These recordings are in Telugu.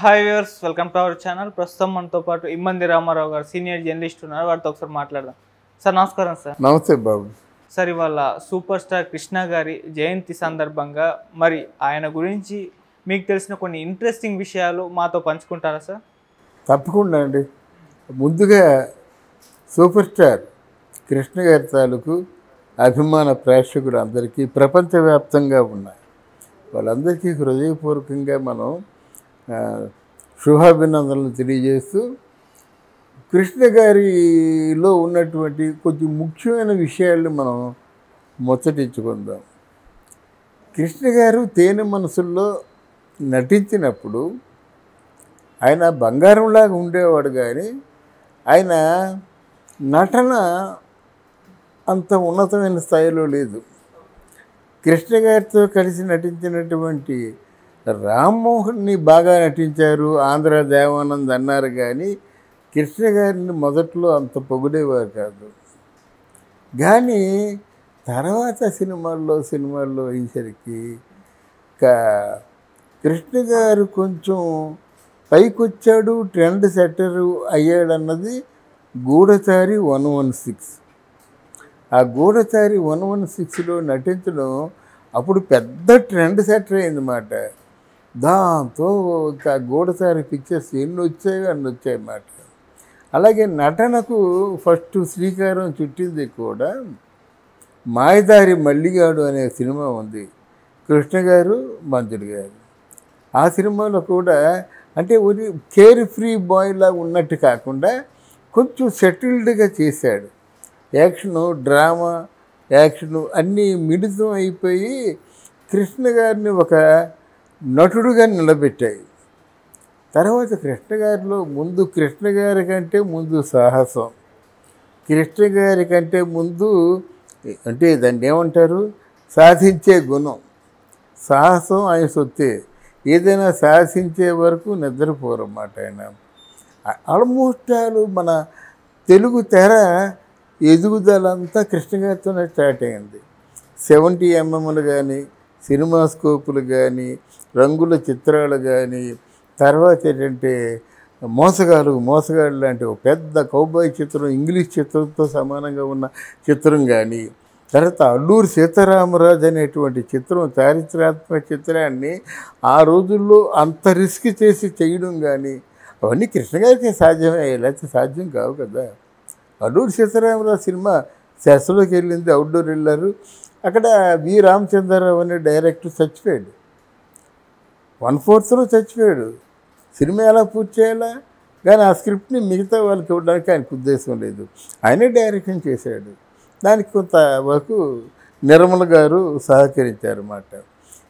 Hi viewers, welcome to our channel. ప్రస్తుతం మనతో పాటు ఇమ్మంది రామారావు గారు సీనియర్ జర్నలిస్ట్ ఉన్నారు. వారితో ఒకసారి మాట్లాడదాం. సార్ నమస్కారం. సార్ నమస్తే బాబు. సార్, ఇవాళ సూపర్ స్టార్ కృష్ణ గారి జయంతి సందర్భంగా మరి ఆయన గురించి మీకు తెలిసిన కొన్ని ఇంట్రెస్టింగ్ విషయాలు మాతో పంచుకుంటారా సార్? తప్పకుండా అండి. ముందుగా సూపర్ స్టార్ కృష్ణ గారి తాలూకు అభిమాన ప్రేక్షకులు అందరికీ ప్రపంచవ్యాప్తంగా ఉన్నాయి. వాళ్ళందరికీ హృదయపూర్వకంగా మనం శుభాభినందనలు తెలియజేస్తూ కృష్ణ గారిలో ఉన్నటువంటి కొంచెం ముఖ్యమైన విషయాలను మనం ముచ్చటించుకుందాం. కృష్ణ గారు తేనె మనసుల్లో నటించినప్పుడు ఆయన బంగారంలాగా ఉండేవాడు, కానీ ఆయన నటన అంత ఉన్నతమైన స్థాయిలో లేదు. కృష్ణ గారితో కలిసి నటించినటువంటి రామ్మోహన్ని బాగా నటించారు, ఆంధ్ర దేవానంద్ అన్నారు, కానీ కృష్ణ గారిని మొదట్లో అంత పొగిడేవారు కాదు. కానీ తర్వాత సినిమాల్లో అయ్యేసరికి కృష్ణ గారు కొంచెం పైకొచ్చాడు, ట్రెండ్ సెట్టరు అయ్యాడన్నది గూఢచారి 116. ఆ గూఢచారి 116లో నటించడం అప్పుడు పెద్ద ట్రెండ్ సెటర్ అయిందన్నమాట. దాంతో ఇంకా గూఢచారి పిక్చర్స్ ఎన్ని వచ్చాయన్నమాట. అలాగే నటనకు ఫస్ట్ శ్రీకారం చుట్టింది కూడా మాయదారి మల్లిగాడు అనే సినిమా ఉంది, కృష్ణ గారు మంజుడు గారు. ఆ సినిమాలో కూడా అంటే కేర్ ఫ్రీ బాయ్లా ఉన్నట్టు కాకుండా కొంచెం సెటిల్డ్గా చేశాడు. యాక్షను, డ్రామా, యాక్షను అన్నీ మిళితం అయిపోయి కృష్ణ గారిని ఒక నటుడుగా నిలబెట్టాయి. తర్వాత కృష్ణ గారిలో కృష్ణ గారి కంటే ముందు సాహసం, కృష్ణ గారి కంటే ముందు అంటే దాన్ని ఏమంటారు, సాధించే గుణం. సాహసం ఆయన సొత్తే. ఏదైనా సాధించే వరకు నిద్రపోరన్నమాట ఆయన. ఆల్మోస్ట్ మన తెలుగు తెర ఎదుగుదలంతా కృష్ణ గారితోనే స్టార్ట్ అయింది. 70mm కానీ, సినిమా స్కోపులు కానీ, రంగుల చిత్రాలు కానీ, తర్వాత ఏంటంటే మోసగాడు లాంటి ఒక పెద్ద కౌబాయ్ చిత్రం, ఇంగ్లీష్ చిత్రంతో సమానంగా ఉన్న చిత్రం కానీ, తర్వాత అల్లూరి సీతారామరాజు అనేటువంటి చిత్రం, చారిత్రాత్మక చిత్రాన్ని ఆ రోజుల్లో అంత రిస్క్ చేసి చేయడం కానీ, అవన్నీ కృష్ణ గారికి సాధ్యమే, లేకపోతే సాధ్యం కావు కదా. అల్లూరి సీతారామరాజు సినిమా సెస్లోకి వెళ్ళింది, అవుట్డోర్ వెళ్ళారు. అక్కడ వి రామచంద్రరావు అనే డైరెక్టర్ చచ్చిపోయాడు, 1/4లో చచ్చిపోయాడు. సినిమా ఎలా పూర్తి చేయాలా, కానీ ఆ స్క్రిప్ట్ని మిగతా వాళ్ళకి ఇవ్వడానికి ఆయనకు ఉద్దేశం లేదు. ఆయనే డైరెక్షన్ చేశాడు. దానికి కొంతవరకు నిర్మల గారు సహకరించారన్నమాట.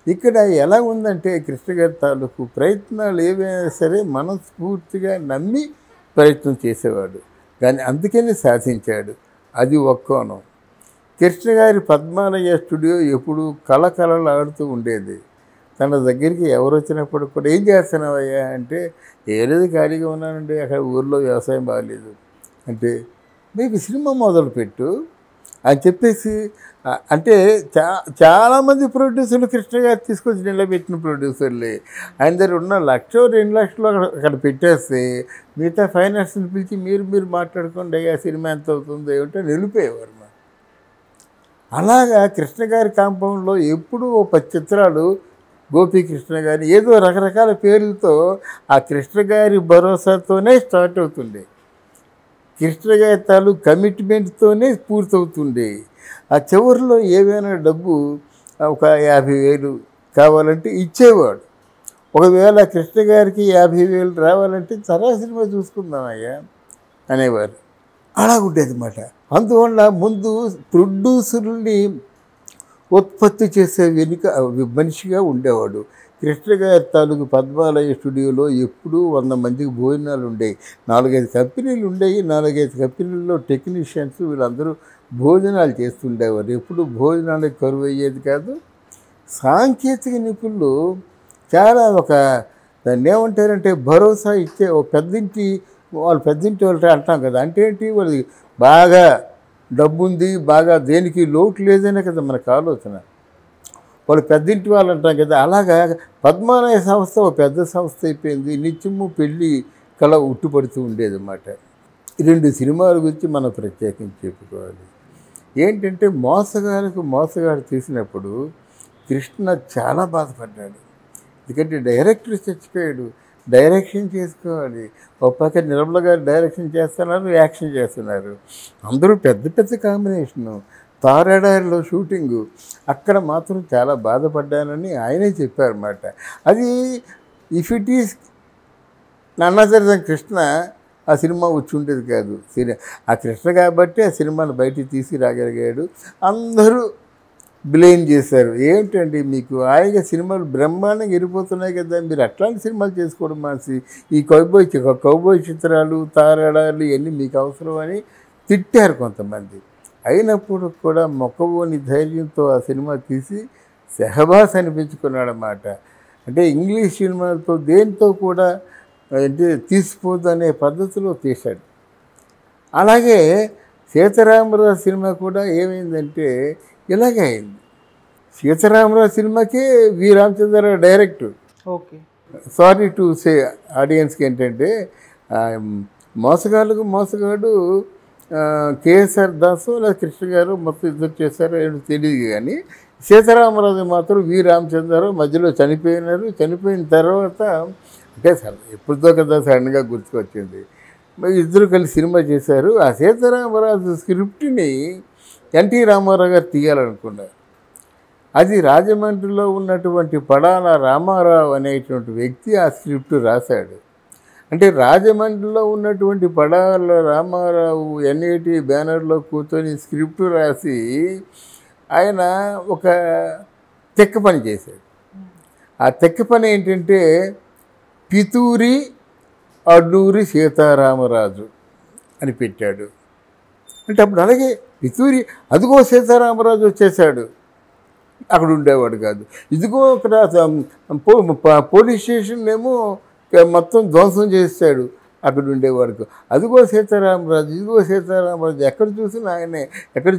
ఇక్కడ ఎలా ఉందంటే కృష్ణ గారి తాలూకు ప్రయత్నాలు ఏవైనా సరే మనస్ఫూర్తిగా నమ్మి ప్రయత్నం చేసేవాడు, కానీ అందుకని సాధించాడు. అది ఒక కోణం. కృష్ణ గారి పద్మాలయ స్టూడియో ఎప్పుడు కళకళలాడుతూ ఉండేది. తన దగ్గరికి ఎవరు వచ్చినప్పుడు కూడా ఏం చేస్తున్నావయ్యా అంటే, ఏలేదు ఖాళీగా ఉన్నానండి, అక్కడ ఊర్లో వ్యవసాయం బాగలేదు అంటే, మీకు సినిమా మొదలుపెట్టు అని చెప్పేసి. అంటే చాలామంది ప్రొడ్యూసర్లు కృష్ణ గారు తీసుకొచ్చి నిలబెట్టిన ప్రొడ్యూసర్లే. ఆయన దగ్గర ఉన్న 1,00,000-2 లక్షలు అక్కడ పెట్టేస్తే మిగతా ఫైనాన్స్ని పిలిచి మీరు మాట్లాడుకోండి, అయ్యా సినిమా ఎంత అవుతుందో ఏమిటో నిలిపేవారు. అలాగా కృష్ణ గారి కాంపౌండ్లో ఎప్పుడూ 10 చిత్రాలు గోపీకృష్ణ గారి ఏదో రకరకాల పేర్లతో ఆ కృష్ణ గారి భరోసాతోనే స్టార్ట్ అవుతుండే, కృష్ణ గారి తాలూ కమిట్మెంట్తోనే పూర్తవుతుండే. ఆ చివరిలో ఏవైనా డబ్బు ఒక 50,000 కావాలంటే ఇచ్చేవాడు. ఒకవేళ కృష్ణ గారికి 50,000 రావాలంటే తర్వాత సినిమా చూసుకుందామయ్యా అనేవారు. అలా ఉండేది అన్నమాట. అందువల్ల ముందు ప్రొడ్యూసర్ని ఉత్పత్తి చేసే వెనుక మనిషిగా ఉండేవాడు. కృష్ణ గారి తాలూకు పద్మాలయ స్టూడియోలో ఎప్పుడూ 100 మందికి భోజనాలు ఉండేవి. 4-5 కంపెనీలు ఉండేవి. 4-5 కంపెనీల్లో టెక్నీషియన్స్ వీళ్ళందరూ భోజనాలు చేస్తుండేవారు. ఎప్పుడు భోజనాలకు కరువు అయ్యేది కాదు. సాంకేతిక నిపుణులు చాలా దాన్ని ఏమంటారంటే భరోసా ఇచ్చే ఒక పెద్దింటి వాళ్ళు అంటాం కదా, అంటే ఏంటి, వాళ్ళకి బాగా డబ్బు ఉంది, బాగా దేనికి లోటు లేదనే కదా మనకు ఆలోచన. వాళ్ళు పెద్దింటి వాళ్ళు అంటాం కదా, అలాగా పద్మాలయ సంస్థ ఒక పెద్ద సంస్థ అయిపోయింది. నిత్యము పెళ్ళి కళ ఉట్టుపడుతూ ఉండేది అన్నమాట. 2 సినిమాల గురించి మనం ప్రత్యేకించి చెప్పుకోవాలి. ఏంటంటే మోసగాడు తీసినప్పుడు కృష్ణ చాలా బాధపడ్డాడు. ఎందుకంటే డైరెక్టర్ చచ్చిపోయాడు, డైరెక్షన్ చేసుకోవాలి. ఒక పక్క నిర్మల గారు డైరెక్షన్ చేస్తున్నారు, యాక్షన్ చేస్తున్నారు, అందరూ పెద్ద పెద్ద కాంబినేషను. తారాడారిలో షూటింగు, అక్కడ మాత్రం చాలా బాధపడ్డానని ఆయనే చెప్పారన్నమాట. అది ఇఫ్ ఇట్ ఈస్ నన్నదర్ కృష్ణ ఆ సినిమా వచ్చి ఉండేది కాదు. ఆ కృష్ణ కాబట్టి ఆ సినిమాను బయటికి తీసి రాగలిగాడు. అందరూ బ్లేమ్ చేశారు. ఏమిటండి మీకు హాయిగా సినిమాలు బ్రహ్మాండంగా వెళ్ళిపోతున్నాయి కదా, మీరు అట్లాంటి సినిమాలు చేసుకోవడం మాసి ఈ కౌబోయ్ చిత్రాలు, తారాడాలు ఇవన్నీ మీకు అవసరం అని తిట్టారు కొంతమంది. అయినప్పుడు కూడా మొక్కవోని ధైర్యంతో ఆ సినిమా తీసి సెహబాస్ అనిపించుకున్నాడన్నమాట. అంటే ఇంగ్లీష్ సినిమాలతో దేంతో కూడా అంటే తీసిపోదు అనే పద్ధతిలో తీశాడు. అలాగే సీతారామరాజు సినిమా కూడా ఏమైందంటే ఇలాగే అయింది. సీతారామరాజు సినిమాకే V Ramachandra Rao director. Okay, sorry to say ఆడియన్స్కి ఏంటంటే మోసగాడు కేఎస్ఆర్ దాసు లేదా కృష్ణ గారు మొత్తం ఇద్దరు చేశారో ఏదో తెలియదు. కానీ సీతారామరాజు మాత్రం వి రామచంద్రరావు మధ్యలో చనిపోయిన తర్వాత అంటే ఎప్పుడుదో కదా సడన్గా గుర్తుకొచ్చింది. ఇద్దరు కలిసి సినిమా చేశారు. ఆ సీతారామరాజు స్క్రిప్ట్ని ఎన్టీ రామారావు గారు తీయాలనుకున్నారు. అది రాజమండ్రిలో ఉన్నటువంటి పడాల రామారావు అనేటువంటి వ్యక్తి ఆ స్క్రిప్ట్ రాశాడు. అంటే రాజమండ్రిలో ఉన్నటువంటి పడాల రామారావు ఎన్ఐటి బ్యానర్లో కూర్చొని స్క్రిప్ట్ రాసి ఆయన ఒక తెక్క పని చేశాడు. ఆ తెక్క పని ఏంటంటే పితూరి అడ్డూరి సీతారామరాజు అని పెట్టాడు. అంటే అప్పుడు అలాగే పితూరి అదిగో సీతారామరాజు వచ్చేసాడు, అక్కడ ఉండేవాడు కాదు. ఇదిగో అక్కడ పోలీస్ స్టేషన్ ఏమో మొత్తం ధ్వంసం చేస్తాడు, అక్కడ ఉండేవాడు. అదిగో సీతారామరాజు ఎక్కడ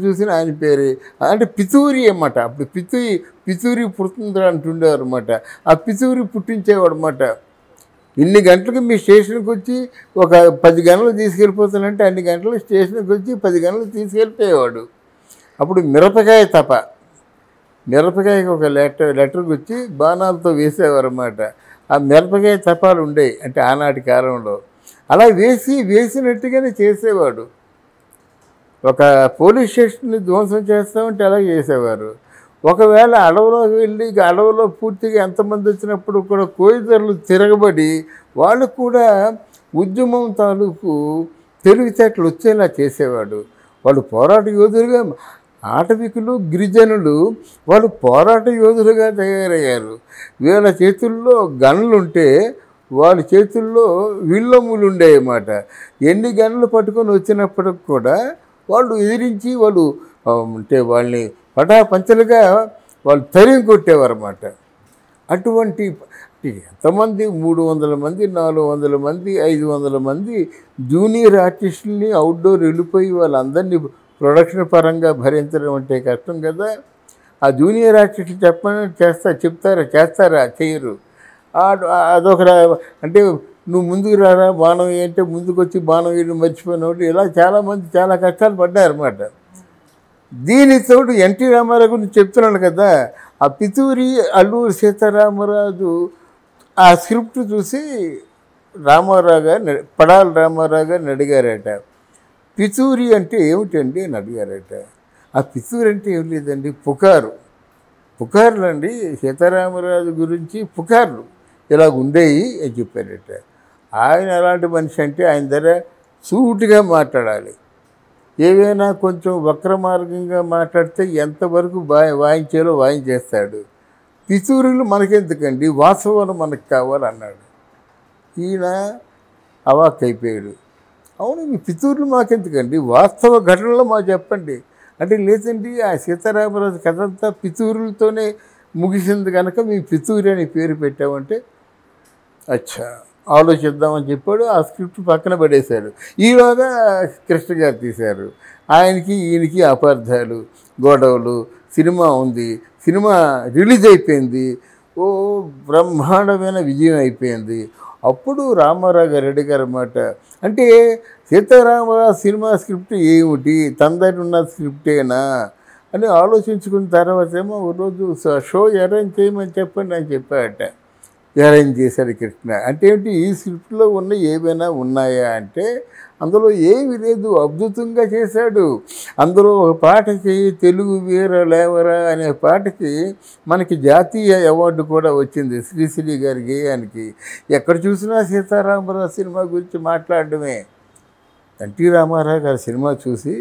చూసినా ఆయన పేరే. అంటే పితూరి అన్నమాట. అప్పుడు పితూరి పుడుతుందా అంటుండేవారు అనమాట. ఆ పితూరి పుట్టించేవాడు అనమాట. ఇన్ని గంటలకు మీ స్టేషన్కి వచ్చి ఒక 10 గంటలు తీసుకెళ్ళిపోతానంటే అన్ని గంటలు స్టేషన్కి వచ్చి 10 గంటలు తీసుకెళ్ళిపోయేవాడు. అప్పుడు మిరపకాయకి ఒక లెటర్కి వచ్చి బాణాలతో వేసేవారు అన్నమాట. ఆ మిరపకాయ తపాలు ఉండేవి అంటే ఆనాటి కాలంలో. అలా వేసినట్టుగానే చేసేవాడు. ఒక పోలీస్ స్టేషన్ని ధ్వంసం చేస్తామంటే అలా చేసేవారు. ఒకవేళ అడవిలోకి వెళ్ళి అడవిలో పూర్తిగా ఎంతమంది వచ్చినప్పుడు కూడా కోయిదర్లు తిరగబడి వాళ్ళు కూడా ఉద్యమం తాలూకు తెలివితేటలు వచ్చేలా చేసేవాడు. వాళ్ళు పోరాట యోధులుగా, ఆటవికులు గిరిజనులు వాళ్ళు పోరాట యోధులుగా తయారయ్యారు. వీళ్ళ చేతుల్లో గన్లుంటే వాళ్ళ చేతుల్లో విల్లములు ఉండేవన్నమాట. ఎన్ని గన్లు పట్టుకొని వచ్చినప్పటికి కూడా వాళ్ళు ఎదిరించి వాళ్ళు అంటే వాళ్ళని పటాపంచలుగా వాళ్ళు తరిమి కొట్టేవారు అన్నమాట. అటువంటి ఎంతమంది 300 మంది, 400 మంది, 500 మంది జూనియర్ ఆర్టిస్టులని అవుట్డోర్ వెళ్ళిపోయి వాళ్ళందరినీ ప్రొడక్షన్ పరంగా భరించడం అంటే కష్టం కదా. ఆ జూనియర్ ఆర్టిస్టులు చేస్తారా చేయరు. అదొక అంటే నువ్వు ముందుకు రారా బాణం ఏంటంటే ముందుకు వచ్చి బాణం వేయడం మర్చిపోయినప్పుడు ఇలా చాలామంది చాలా కష్టాలు పడ్డారన్నమాట. దీనితోడు ఎన్టీ రామారావు గురించి చెప్తున్నాను కదా, ఆ పితూరి అల్లూరి సీతారామరాజు ఆ స్క్రిప్ట్ చూసి పడాల రామారావు గారిని అడిగారట, పితూరి అంటే ఏమిటండి అని అడిగారట. ఆ పితూరి అంటే ఏం లేదండి, పుకార్లు అండి, సీతారామరాజు గురించి పుకార్లు ఇలాగ ఉండేవి అని చెప్పారట. ఆయన ఎలాంటి మనిషి అంటే ఆయన దగ్గర సూటిగా మాట్లాడాలి. ఏవైనా కొంచెం వక్ర మార్గంగా మాట్లాడితే ఎంతవరకు వాయించేలో వాయించేస్తాడు. పితూరులు మనకెందుకండి, వాస్తవాలు మనకు కావాలన్నాడు. ఈయన అవాక్ అయిపోయాడు. అవును మీ పితూరులు మాకెందుకండి, వాస్తవ ఘటనలో మాకు చెప్పండి అంటే, లేదండి ఆ సీతారామరాజు కథ అంతా పితూరులతోనే ముగిసింది కనుక మీ పితూరి అని పేరు పెట్టామంటే అచ్చా ఆలోచిద్దామని చెప్పాడు. ఆ స్క్రిప్ట్ పక్కన పడేశాడు. ఈలోగా కృష్ణ గారు తీశారు. ఈయనకి అపార్థాలు, గొడవలు, సినిమా ఉంది, సినిమా రిలీజ్ అయిపోయింది. ఓ బ్రహ్మాండమైన విజయం అయిపోయింది. అప్పుడు రామారావు రెడ్డి గారు అన్నమాట, అంటే సీతారామరాజు సినిమా స్క్రిప్ట్ ఏమిటి, తందరి ఉన్న స్క్రిప్టేనా అని ఆలోచించుకున్న తర్వాత ఏమో రోజు షో అరేంజ్ చేయమని చెప్పండి అని చెప్పాడట. అరేంజ్ చేశాడు కృష్ణ. అంటే ఏంటి, ఈ స్క్రిప్ట్లో ఉన్న ఏమైనా ఉన్నాయా అంటే అందులో ఏమీ లేదు, అద్భుతంగా చేశాడు. అందులో ఒక పాటకి తెలుగు వీర లేవరా అనే పాటకి మనకి జాతీయ అవార్డు కూడా వచ్చింది శ్రీశ్రీ గారి గేయానికి. ఎక్కడ చూసినా సీతారామరాజు సినిమా గురించి మాట్లాడడమే. ఎన్టీ రామారావు గారి సినిమా చూసి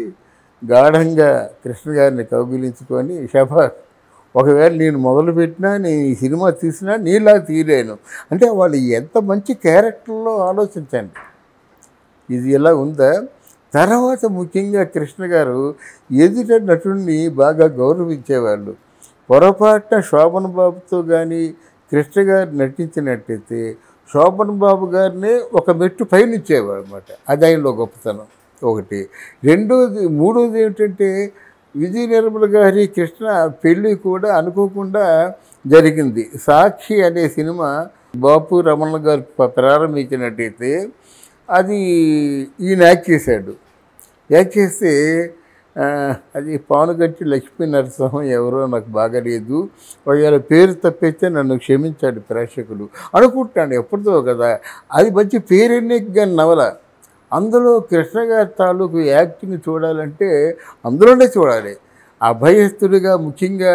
గాఢంగా కృష్ణ గారిని కౌగిలించుకొని, షబాష్, ఒకవేళ నేను మొదలుపెట్టినా, నేను ఈ సినిమా తీసినా నీలా తీయలేను అంటే వాళ్ళు ఎంత మంచి క్యారెక్టర్లో ఆలోచించండి. ఇది ఎలా ఉందా. తర్వాత ముఖ్యంగా కృష్ణ గారు ఎదుట నటుడిని బాగా గౌరవించేవాళ్ళు. పొరపాటున శోభన్ బాబుతో కానీ కృష్ణ గారు నటించినట్టయితే శోభన్ బాబు గారిని ఒక మెట్టు పైనుంచేవాడు అన్నమాట. అది ఆయనలో గొప్పతనం ఒకటి. మూడోది ఏమిటంటే విజయ నిర్మల గారి కృష్ణ పెళ్ళి కూడా అనుకోకుండా జరిగింది. సాక్షి అనే సినిమా బాపు రమణ గారు ప్రారంభించినట్టయితే అది ఈయన యాక్ట్ చేశాడు. యాక్ట్ చేస్తే అది పానుగంటి లక్ష్మీ నరసింహం ఎవరో నాకు బాగాలేదు, ఒకవేళ పేరు తప్పితే నన్ను క్షమించాడు ప్రేక్షకులు అనుకుంటాను, ఎప్పుడుదో కదా. అది మంచి పేరెన్నిక నవల. అందులో కృష్ణ గారి తాలూకు యాక్టింగ్ చూడాలంటే అందులోనే చూడాలి. అభయస్తుడిగా ముఖ్యంగా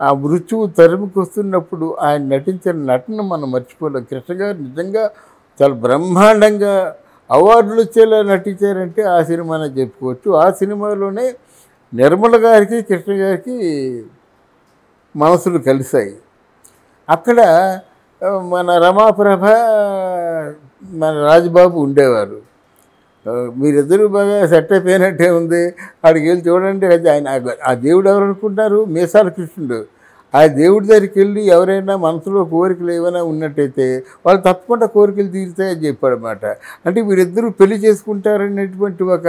ఆ మృత్యువు తరుముకొస్తున్నప్పుడు ఆయన నటించిన నటన మనం మర్చిపోలేం. కృష్ణ గారు నిజంగా చాలా బ్రహ్మాండంగా అవార్డులు వచ్చేలా నటించారంటే ఆ సినిమానే చెప్పుకోవచ్చు. ఆ సినిమాలోనే నిర్మల గారికి కృష్ణ గారికి మనసులు కలిశాయి. అక్కడ మన రమాప్రభ, మన రాజబాబు ఉండేవారు. మీరిద్దరూ బాగా సెట్ అయిపోయినట్టే ఉంది. అక్కడికి వెళ్ళి చూడండి, అది ఆయన ఆ దేవుడు ఎవరు అనుకుంటారు, మీసాల కృష్ణుడు. ఆ దేవుడి దగ్గరికి వెళ్ళి ఎవరైనా మనసులో కోరికలు ఏమైనా ఉన్నట్టయితే వాళ్ళు తప్పకుండా కోరికలు తీరుతాయని చెప్పాడు అన్నమాట. అంటే వీరిద్దరూ పెళ్లి చేసుకుంటారనేటువంటి ఒక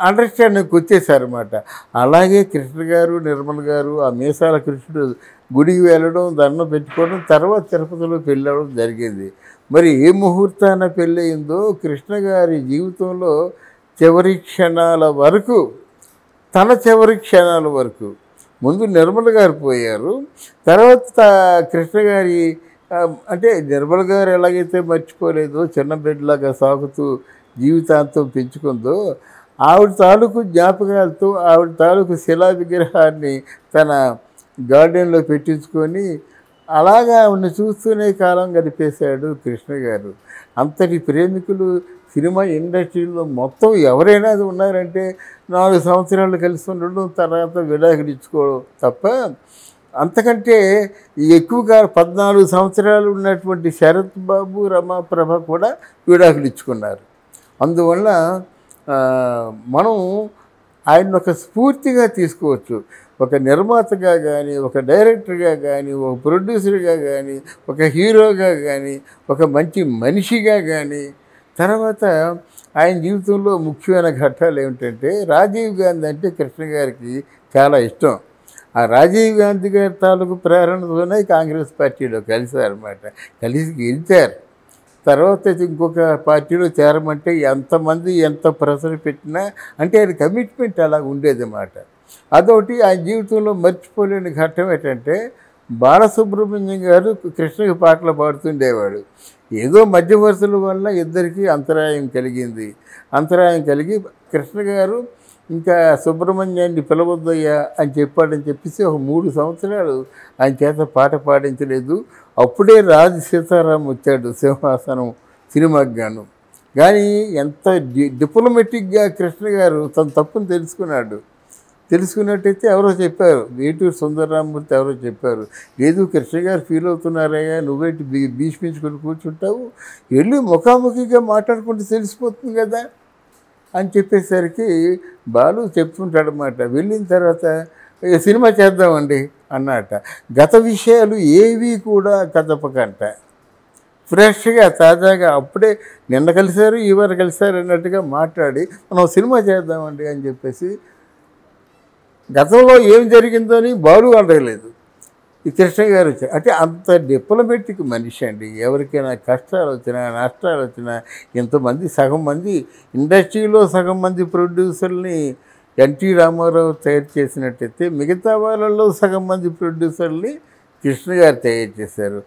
అండర్స్టాండింగ్కి వచ్చేసారన్నమాట. అలాగే కృష్ణ గారు నిర్మల్ గారు ఆ మీసాల కృష్ణుడు గుడికి వెళ్ళడం, దండం పెట్టుకోవడం, తర్వాత తిరుపతిలో పెళ్ళి అవ్వడం జరిగింది. మరి ఏ ముహూర్తాన పెళ్ళయిందో కృష్ణ గారి జీవితంలో చివరి క్షణాల వరకు, తన చివరి క్షణాల వరకు, ముందు నిర్మల గారు పోయారు, తర్వాత కృష్ణ గారి అంటే నిర్మల గారు ఎలాగైతే మర్చిపోలేదో, చిన్న బిడ్డలాగా సాగుతూ జీవితాంతం పెంచుకుందో, ఆవిడ తాలూకు జ్ఞాపకాలతో ఆవిడ తాలూకు శిలా విగ్రహాన్ని తన గార్డెన్లో పెట్టించుకొని అలాగా ఆవిడని చూస్తూనే కాలం గడిపేశాడు కృష్ణ గారు. అంతటి ప్రేమికులు సినిమా ఇండస్ట్రీలో మొత్తం ఎవరైనా ఉన్నారంటే 4 సంవత్సరాలు కలిసి ఉండడం, తర్వాత విడాకులు ఇచ్చుకోవడం తప్ప అంతకంటే ఎక్కువగా 14 సంవత్సరాలు ఉన్నటువంటి శరత్ బాబు, రమాప్రభ కూడా విడాకులు ఇచ్చుకున్నారు. అందువల్ల మనం ఆయన ఒక స్ఫూర్తిగా తీసుకోవచ్చు. ఒక నిర్మాతగా కానీ, ఒక డైరెక్టర్గా కానీ, ఒక ప్రొడ్యూసర్గా కానీ, ఒక హీరోగా కానీ, ఒక మంచి మనిషిగా కానీ. తర్వాత ఆయన జీవితంలో ముఖ్యమైన ఘట్టాలు ఏమిటంటే, రాజీవ్ గాంధీ అంటే కృష్ణ గారికి చాలా ఇష్టం. ఆ రాజీవ్ గాంధీ గారి తాలూకు ప్రేరణతోనే కాంగ్రెస్ పార్టీలో కలిశారన్నమాట. కలిసి గెలిచారు. తర్వాత ఇంకొక పార్టీలో చేరమంటే ఎంతమంది ఎంత ప్రెషర్ పెట్టినా అంటే ఆయన కమిట్మెంట్ అలా ఉండేదన్నమాట. అదొకటి ఆయన జీవితంలో మర్చిపోలేని ఘట్టం ఏంటంటే, బాలసుబ్రహ్మణ్యం గారు కృష్ణకి పాటలు పాడుతుండేవాడు. ఏదో మధ్యవర్తుల వల్ల ఇద్దరికీ అంతరాయం కలిగి కృష్ణ గారు ఇంకా సుబ్రహ్మణ్యాన్ని పిలవద్దయ్యా అని చెప్పాడని చెప్పేసి ఒక 3 సంవత్సరాలు ఆయన చేత పాట పాడించలేదు. అప్పుడే రాజు సీతారాం వచ్చాడు సింహాసనం సినిమాకి గాను. కానీ ఎంత డిప్లొమాటిక్గా కృష్ణ గారు తన తప్పును తెలుసుకున్నట్టయితే ఎవరో చెప్పారు, వేటూరు సుందరరామూర్తి ఎవరో చెప్పారు, లేదు కృష్ణ గారు ఫీల్ అవుతున్నారయ్యా, నువ్వేంటి భీష్మించుకొని కూర్చుంటావు, వెళ్ళి ముఖాముఖిగా మాట్లాడుకుంటే తెలిసిపోతుంది కదా అని చెప్పేసరికి బాలు చెప్తుంటాడనమాట. వెళ్ళిన తర్వాత సినిమా చేద్దామండి అన్నట. గత విషయాలు ఏవి కూడా కదపకంట, ఫ్రెష్గా తాజాగా అప్పుడే నిన్న కలిశారు ఇవాళ కలిశారు అన్నట్టుగా మాట్లాడి మనం సినిమా చేద్దామండి అని చెప్పేసి, గతంలో ఏం జరిగిందో అని బాలు అడగలేదు, ఈ కృష్ణ గారు వచ్చారు. అంటే అంత డిప్లొమాటిక్ మనిషి అండి. ఎవరికైనా కష్టాలు వచ్చినా నష్టాలు వచ్చినా ఎంతమంది సగం మంది ఇండస్ట్రీలో సగం మంది ప్రొడ్యూసర్ని ఎన్టీ రామారావు తయారు చేసినట్టయితే మిగతా వాళ్ళలో సగం మంది ప్రొడ్యూసర్ని కృష్ణ గారు తయారు చేశారు.